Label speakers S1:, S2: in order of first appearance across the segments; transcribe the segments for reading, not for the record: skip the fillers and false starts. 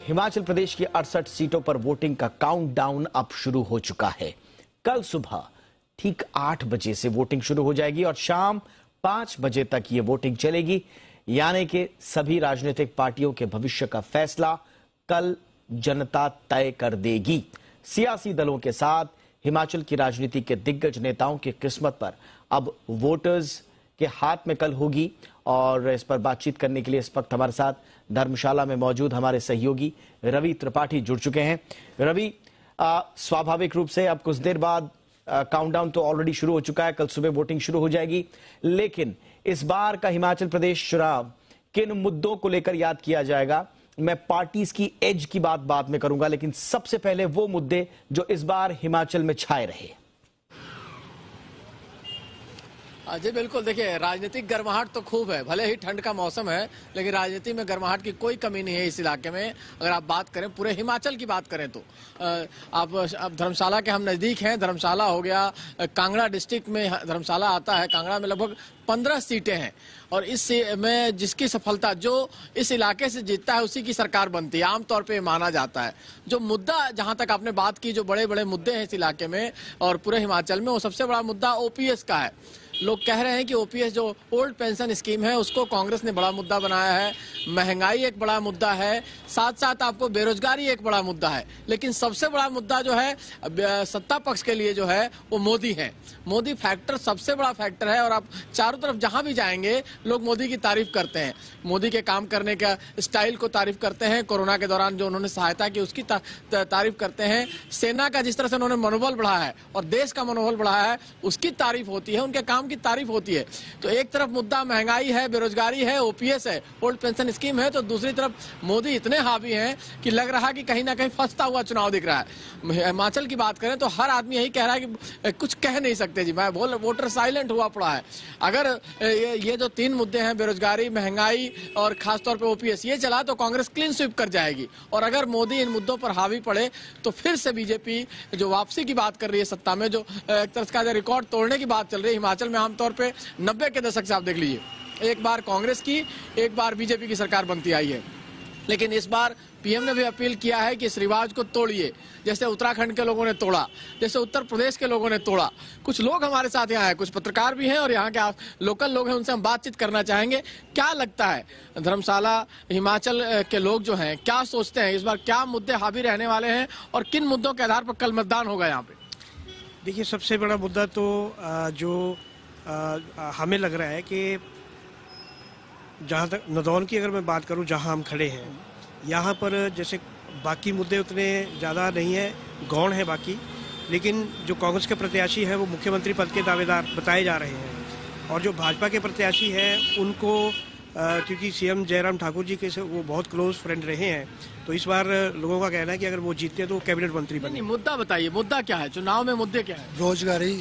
S1: हिमाचल प्रदेश की 68 सीटों पर वोटिंग का काउंटडाउन अब शुरू हो चुका है। कल सुबह ठीक 8 बजे से वोटिंग शुरू हो जाएगी और शाम 5 बजे तक ये वोटिंग चलेगी। यानी कि सभी राजनीतिक पार्टियों के भविष्य का फैसला कल जनता तय कर देगी। सियासी दलों के साथ हिमाचल की राजनीति के दिग्गज नेताओं की किस्मत पर अब वोटर्स के हाथ में कल होगी। और इस पर बातचीत करने के लिए इस वक्त हमारे साथ धर्मशाला में मौजूद हमारे सहयोगी रवि त्रिपाठी जुड़ चुके हैं। रवि, स्वाभाविक रूप से अब कुछ देर बाद काउंटडाउन तो ऑलरेडी शुरू हो चुका है, कल सुबह वोटिंग शुरू हो जाएगी, लेकिन इस बार का हिमाचल प्रदेश चुनाव किन मुद्दों को लेकर याद किया जाएगा? मैं पार्टीज की एज की बात बाद में करूंगा, लेकिन सबसे पहले वो मुद्दे जो इस बार हिमाचल में छाए रहे।
S2: जी बिल्कुल, देखिए राजनीतिक गर्माहट तो खूब है, भले ही ठंड का मौसम है लेकिन राजनीति में गर्माहट की कोई कमी नहीं है इस इलाके में। अगर आप बात करें पूरे हिमाचल की बात करें तो अब धर्मशाला के हम नज़दीक हैं। धर्मशाला हो गया, कांगड़ा डिस्ट्रिक्ट में धर्मशाला आता है। कांगड़ा में लगभग 15 सीटें हैं और इस में जिसकी सफलता जो इस इलाके से जीतता है उसी की सरकार बनती है, आमतौर पे माना जाता है। जो मुद्दा जहां तक आपने बात की, जो बड़े बड़े मुद्दे हैं इस इलाके में और पूरे हिमाचल में, वो सबसे बड़ा मुद्दा ओपीएस का है। लोग कह रहे हैं कि ओपीएस जो ओल्ड पेंशन स्कीम है उसको कांग्रेस ने बड़ा मुद्दा बनाया है। महंगाई एक बड़ा मुद्दा है, साथ साथ आपको बेरोजगारी एक बड़ा मुद्दा है। लेकिन सबसे बड़ा मुद्दा जो है सत्ता पक्ष के लिए जो है वो मोदी है। मोदी फैक्टर सबसे बड़ा फैक्टर है और आप चारों तरफ जहां भी जाएंगे लोग मोदी की तारीफ करते हैं, मोदी के काम करने का स्टाइल को तारीफ करते हैं। कोरोना के दौरान जो उन्होंने सहायता की उसकी तारीफ करते हैं। सेना का जिस तरह से उन्होंने मनोबल बढ़ाया है और देश का मनोबल बढ़ाया है उसकी तारीफ होती है, उनके काम की तारीफ होती है। तो एक तरफ मुद्दा महंगाई है, बेरोजगारी है, ओपीएस है, ओल्ड पेंशन स्कीम है, तो दूसरी तरफ मोदी इतने हावी हैं कि लग रहा कि कहीं ना कहीं फंसता हुआ चुनाव दिख रहा है। हिमाचल की बात करें तो हर आदमी यही कह रहा है कि कुछ कह नहीं सकते जी, मैं वोटर साइलेंट हुआ पड़ा है। अगर ये जो 3 मुद्दे हैं, बेरोजगारी, महंगाई और खासतौर पर ओपीएस, ये चला तो कांग्रेस क्लीन स्वीप कर जाएगी। और अगर मोदी इन मुद्दों पर हावी पड़े तो फिर से बीजेपी जो वापसी की बात कर रही है सत्ता में, जो एक तरह का रिकॉर्ड तोड़ने की बात चल रही है हिमाचल में, आमतौर पे 90 के दशक से आप देख लीजिए, एक बार कांग्रेस की एक बार बीजेपी की सरकार बनती आई है। लेकिन इस बार पीएम ने भी अपील किया है कि इस रिवाज को तोड़िए, जैसे उत्तराखंड के लोगों ने तोड़ा, जैसे उत्तर प्रदेश के लोगों ने तोड़ा। कुछ लोग हमारे साथ यहाँ हैं, कुछ पत्रकार भी हैं और यहाँ के लोकल लोग हैं, उनसे हम बातचीत करना चाहेंगे। क्या लगता है धर्मशाला हिमाचल के लोग जो हैं क्या सोचते हैं, इस बार क्या मुद्दे हावी रहने वाले हैं और किन मुद्दों के आधार पर कल मतदान होगा यहाँ पे?
S3: देखिए, सबसे बड़ा मुद्दा तो जो हमें लग रहा है कि जहाँ तक नदौन की अगर मैं बात करूँ, जहाँ हम खड़े हैं, यहाँ पर जैसे बाकी मुद्दे उतने ज़्यादा नहीं है, गौण है बाकी, लेकिन जो कांग्रेस के प्रत्याशी हैं वो मुख्यमंत्री पद के दावेदार बताए जा रहे हैं। और जो भाजपा के प्रत्याशी हैं उनको क्योंकि सीएम जयराम ठाकुर जी के से वो बहुत क्लोज फ्रेंड रहे हैं, तो इस बार लोगों का कहना है कि अगर वो जीतते तो कैबिनेट मंत्री बने।
S2: मुद्दा बताइए, मुद्दा क्या है चुनाव में? मुद्दे क्या है?
S4: रोजगारी,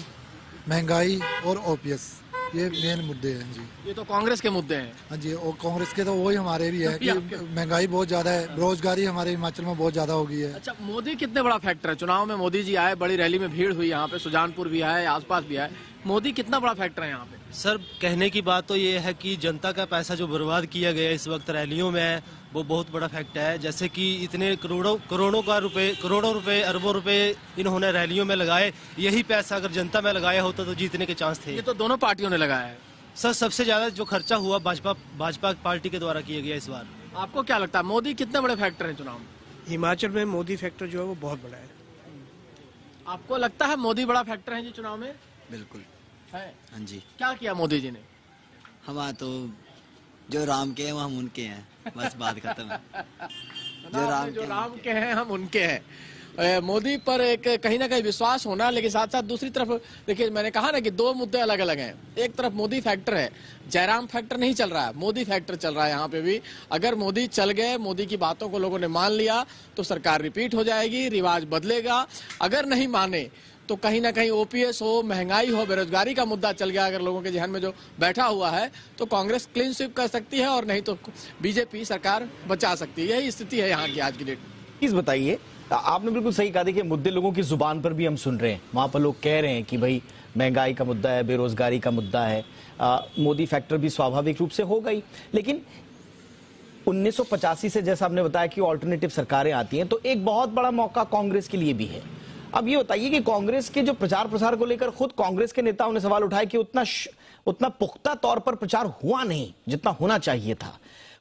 S4: महंगाई और ओपीएस, ये मेन मुद्दे हैं जी।
S2: ये तो कांग्रेस के मुद्दे हैं।
S4: हाँ जी, और कांग्रेस के तो वही हमारे भी है कि महंगाई बहुत ज्यादा है, बेरोजगारी हमारे हिमाचल में बहुत ज्यादा हो गई है।
S2: अच्छा, मोदी कितने बड़ा फैक्टर है? चुनाव में मोदी जी आए, बड़ी रैली में भीड़ हुई, यहाँ पे सुजानपुर भी आए, आसपास भी आए, मोदी कितना बड़ा फैक्टर है यहाँ पे?
S5: सर, कहने की बात तो ये है कि जनता का पैसा जो बर्बाद किया गया इस वक्त रैलियों में, वो बहुत बड़ा फैक्टर है। जैसे कि इतने करोड़ों रुपए अरबों रुपए इन्होंने रैलियों में लगाए, यही पैसा अगर जनता में लगाया होता तो जीतने के चांस थे।
S2: ये तो दोनों पार्टियों ने लगाया है।
S5: सर, सबसे ज्यादा जो खर्चा हुआ भाजपा पार्टी के द्वारा किया गया इस बार।
S2: आपको क्या लगता है मोदी कितने बड़े फैक्टर है चुनाव में?
S3: हिमाचल में मोदी फैक्टर जो है वो बहुत बड़ा है।
S2: आपको लगता है मोदी बड़ा फैक्टर है जी चुनाव में?
S6: बिल्कुल
S2: है।
S6: हाँ जी।
S2: क्या किया मोदी जी ने?
S6: हमारा तो जो राम के हैं वो हम उनके हैं, बस बात खत्म है।
S2: जो राम के हैं हम उनके हैं। मोदी पर एक कहीं ना कहीं विश्वास होना, लेकिन साथ साथ दूसरी तरफ देखिए, मैंने कहा ना कि 2 मुद्दे अलग अलग हैं। एक तरफ मोदी फैक्टर है, जयराम फैक्टर नहीं चल रहा है, मोदी फैक्टर चल रहा है यहाँ पे भी। अगर मोदी चल गए, मोदी की बातों को लोगों ने मान लिया तो सरकार रिपीट हो जाएगी, रिवाज बदलेगा। अगर नहीं माने तो कहीं ना कहीं ओपीएस हो, महंगाई हो, बेरोजगारी का मुद्दा चल गया अगर लोगों के जहन में जो बैठा हुआ है, तो कांग्रेस क्लीन स्वीप कर सकती है और नहीं तो बीजेपी सरकार बचा सकती है। यही स्थिति है यहाँ की आज की डेट में।
S1: प्लीज बताइए, आपने बिल्कुल सही कहा। देखिए, मुद्दे लोगों की जुबान पर भी हम सुन रहे हैं, वहां पर लोग कह रहे हैं कि भाई महंगाई का मुद्दा है, बेरोजगारी का मुद्दा है, मोदी फैक्टर भी स्वाभाविक रूप से होगा ही। लेकिन 1985 से जैसा आपने बताया कि ऑल्टरनेटिव सरकारें आती हैं, तो एक बहुत बड़ा मौका कांग्रेस के लिए भी है। अब ये बताइए कि कांग्रेस के जो प्रचार प्रसार को लेकर खुद कांग्रेस के नेताओं ने सवाल उठाए कि उतना पुख्ता तौर पर प्रचार हुआ नहीं जितना होना चाहिए था।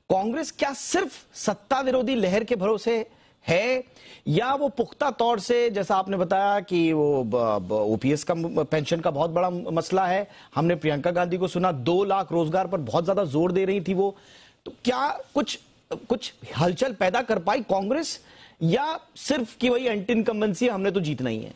S1: कांग्रेस क्या सिर्फ सत्ता विरोधी लहर के भरोसे है, या वो पुख्ता तौर से, जैसा आपने बताया कि वो ओपीएस का पेंशन का बहुत बड़ा मसला है, हमने प्रियंका गांधी को सुना 2 लाख रोजगार पर बहुत ज्यादा जोर दे रही थी वो, तो क्या कुछ हलचल पैदा कर पाई कांग्रेस, या सिर्फ कि वही एंटी इनकम्बेंसी हमने तो जीतना ही है?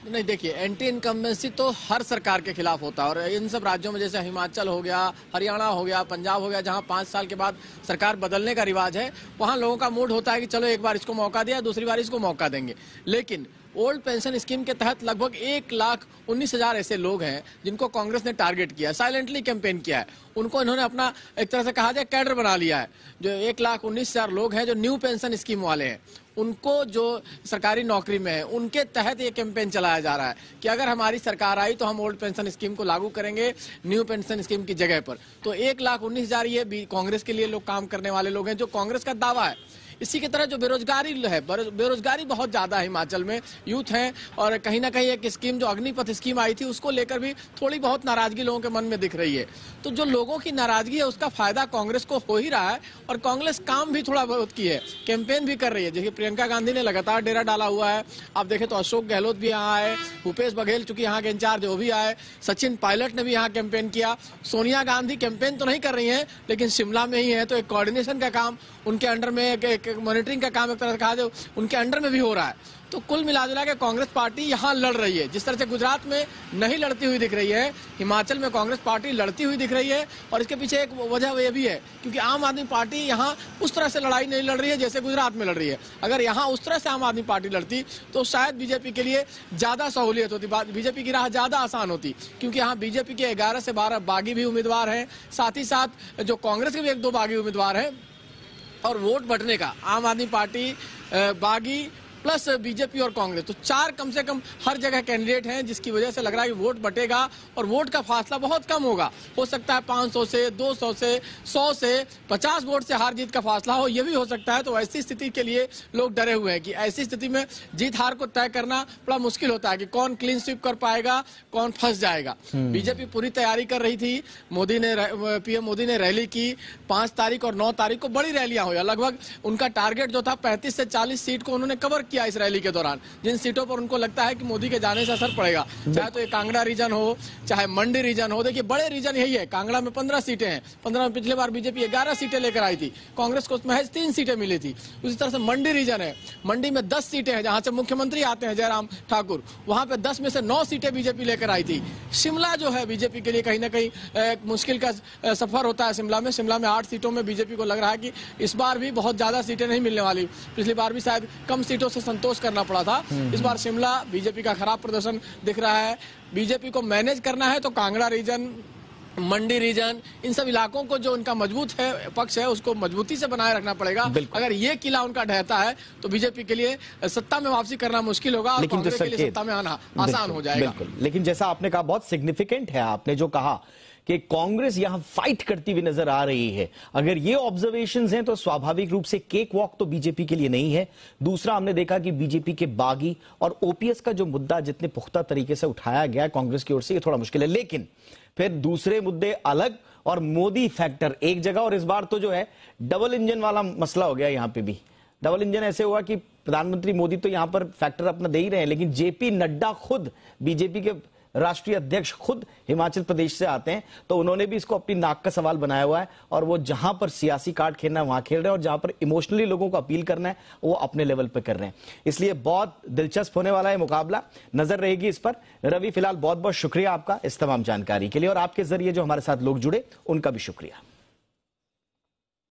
S2: नहीं, देखिए, एंटी इनकम्बेंसी तो हर सरकार के खिलाफ होता है, और इन सब राज्यों में जैसे हिमाचल हो गया, हरियाणा हो गया, पंजाब हो गया, जहां 5 साल के बाद सरकार बदलने का रिवाज है, वहां लोगों का मूड होता है कि चलो एक बार इसको मौका दिया, दूसरी बार इसको मौका देंगे। लेकिन ओल्ड पेंशन स्कीम के तहत लगभग 1,19,000 ऐसे लोग हैं जिनको कांग्रेस ने टारगेट किया, साइलेंटली कैंपेन किया है। उनको इन्होंने अपना एक तरह से कहा जाए कैडर बना लिया है। जो 1,19,000 लोग हैं जो न्यू पेंशन स्कीम वाले हैं, उनको जो सरकारी नौकरी में है, उनके तहत ये कैंपेन चलाया जा रहा है कि अगर हमारी सरकार आई तो हम ओल्ड पेंशन स्कीम को लागू करेंगे न्यू पेंशन स्कीम की जगह पर। तो 1,19,000 ये भी कांग्रेस के लिए लोग काम करने वाले लोग हैं, जो कांग्रेस का दावा है। इसी की तरह जो बेरोजगारी है, बेरोजगारी बहुत ज्यादा है हिमाचल में, यूथ है, और कहीं ना कहीं एक स्कीम जो अग्निपथ स्कीम आई थी उसको लेकर भी थोड़ी बहुत नाराजगी लोगों के मन में दिख रही है। तो जो लोगों की नाराजगी है उसका फायदा कांग्रेस को हो ही रहा है, और कांग्रेस काम भी थोड़ा बहुत की है, कैंपेन भी कर रही है। जैसे प्रियंका गांधी ने लगातार डेरा डाला हुआ है, आप देखें तो अशोक गहलोत भी यहाँ आए, भूपेश बघेल चूंकि यहाँ के इंचार्ज वो भी आए, सचिन पायलट ने भी यहाँ कैंपेन किया। सोनिया गांधी कैंपेन तो नहीं कर रही है लेकिन शिमला में ही है, तो एक कोऑर्डिनेशन का काम उनके अंडर में, एक मॉनिटरिंग का काम एक तरह से कहा जाए उनके अंडर में भी हो रहा है। तो कुल मिलाजुला के कांग्रेस पार्टी यहाँ लड़ रही है, जिस तरह से गुजरात में नहीं लड़ती हुई दिख रही है, हिमाचल में कांग्रेस पार्टी लड़ती हुई दिख रही है। और इसके पीछे एक वजह ये भी है क्योंकि आम आदमी पार्टी यहाँ उस तरह से लड़ाई नहीं लड़ रही है जैसे गुजरात में लड़ रही है। अगर यहाँ उस तरह से आम आदमी पार्टी लड़ती तो शायद बीजेपी के लिए ज्यादा सहूलियत होती, बीजेपी की राह ज्यादा आसान होती, क्योंकि यहाँ बीजेपी के 11 से 12 बागी भी उम्मीदवार हैं, साथ ही साथ जो कांग्रेस के भी 1-2 बागी उम्मीदवार हैं। और वोट बंटने का आम आदमी पार्टी, बागी प्लस बीजेपी और कांग्रेस, तो 4 कम से कम हर जगह कैंडिडेट हैं, जिसकी वजह से लग रहा है कि वोट बटेगा और वोट का फासला बहुत कम होगा। हो सकता है 500 से, 200 से, 100 से, 50 वोट से हार जीत का फासला हो, यह भी हो सकता है। तो ऐसी स्थिति के लिए लोग डरे हुए हैं कि ऐसी स्थिति में जीत हार को तय करना बड़ा मुश्किल होता है कि कौन क्लीन स्वीप कर पाएगा, कौन फंस जाएगा। बीजेपी पूरी तैयारी कर रही थी, पीएम मोदी ने रैली की, 5 तारीख और 9 तारीख को बड़ी रैलियां हुई। लगभग उनका टारगेट जो था 35 से 40 सीट को उन्होंने कवर किया इस रैली के दौरान, जिन सीटों पर उनको लगता है कि मोदी के जाने से असर पड़ेगा, चाहे तो ये कांगड़ा रीजन हो, चाहे मंडी रीजन हो। देखिए बड़े रीजन यही है, कांगड़ा में 15 सीटें हैं, 15 में पिछले बार बीजेपी 11 सीटें लेकर आई थी, कांग्रेस को महज 3 सीटें मिली थी। उसी तरह से मंडी रीजन है, मंडी में 10 सीटें हैं जहां से मुख्यमंत्री आते हैं जयराम ठाकुर, वहां पे 10 में से 9 सीटें बीजेपी लेकर आई थी। शिमला जो है बीजेपी के लिए कहीं ना कहीं मुश्किल का सफर होता है। शिमला में 8 सीटों में बीजेपी को लग रहा है कि इस बार भी बहुत ज्यादा सीटें नहीं मिलने वाली, पिछली बार भी शायद कम सीटों से संतोष करना पड़ा था। इस बार शिमला बीजेपी का खराब प्रदर्शन दिख रहा है। बीजेपी को मैनेज करना है तो कांगड़ा रीजन, मंडी रीजन, इन सब इलाकों को जो उनका मजबूत है पक्ष है उसको मजबूती से बनाए रखना पड़ेगा। अगर ये किला उनका ढहता है तो बीजेपी के लिए सत्ता में वापसी करना मुश्किल होगा और कांग्रेस के लिए सत्ता में आना आसान हो जाएगा।
S1: लेकिन जैसा आपने कहा, बहुत सिग्निफिकेंट है आपने जो कहा कि कांग्रेस यहां फाइट करती हुई नजर आ रही है। अगर ये ऑब्जर्वेशंस हैं तो स्वाभाविक रूप से केक वॉक तो बीजेपी के लिए नहीं है। दूसरा, हमने देखा कि बीजेपी के बागी और ओपीएस का जो मुद्दा जितने पुख्ता तरीके से उठाया गया कांग्रेस की ओर से, ये थोड़ा मुश्किल है। लेकिन फिर दूसरे मुद्दे अलग और मोदी फैक्टर एक जगह, और इस बार तो जो है डबल इंजन वाला मसला हो गया। यहां पर भी डबल इंजन ऐसे हुआ कि प्रधानमंत्री मोदी तो यहां पर फैक्टर अपना दे ही रहे हैं, लेकिन जेपी नड्डा खुद, बीजेपी के राष्ट्रीय अध्यक्ष खुद हिमाचल प्रदेश से आते हैं, तो उन्होंने भी इसको अपनी नाक का सवाल बनाया हुआ है। और वो जहां पर सियासी कार्ड खेलना है वहां खेल रहे हैं, और जहां पर इमोशनली लोगों को अपील करना है वो अपने लेवल पे कर रहे हैं। इसलिए बहुत दिलचस्प होने वाला है मुकाबला, नजर रहेगी इस पर। रवि, फिलहाल बहुत बहुत शुक्रिया आपका इस तमाम जानकारी के लिए, और आपके जरिए जो हमारे साथ लोग जुड़े उनका भी शुक्रिया।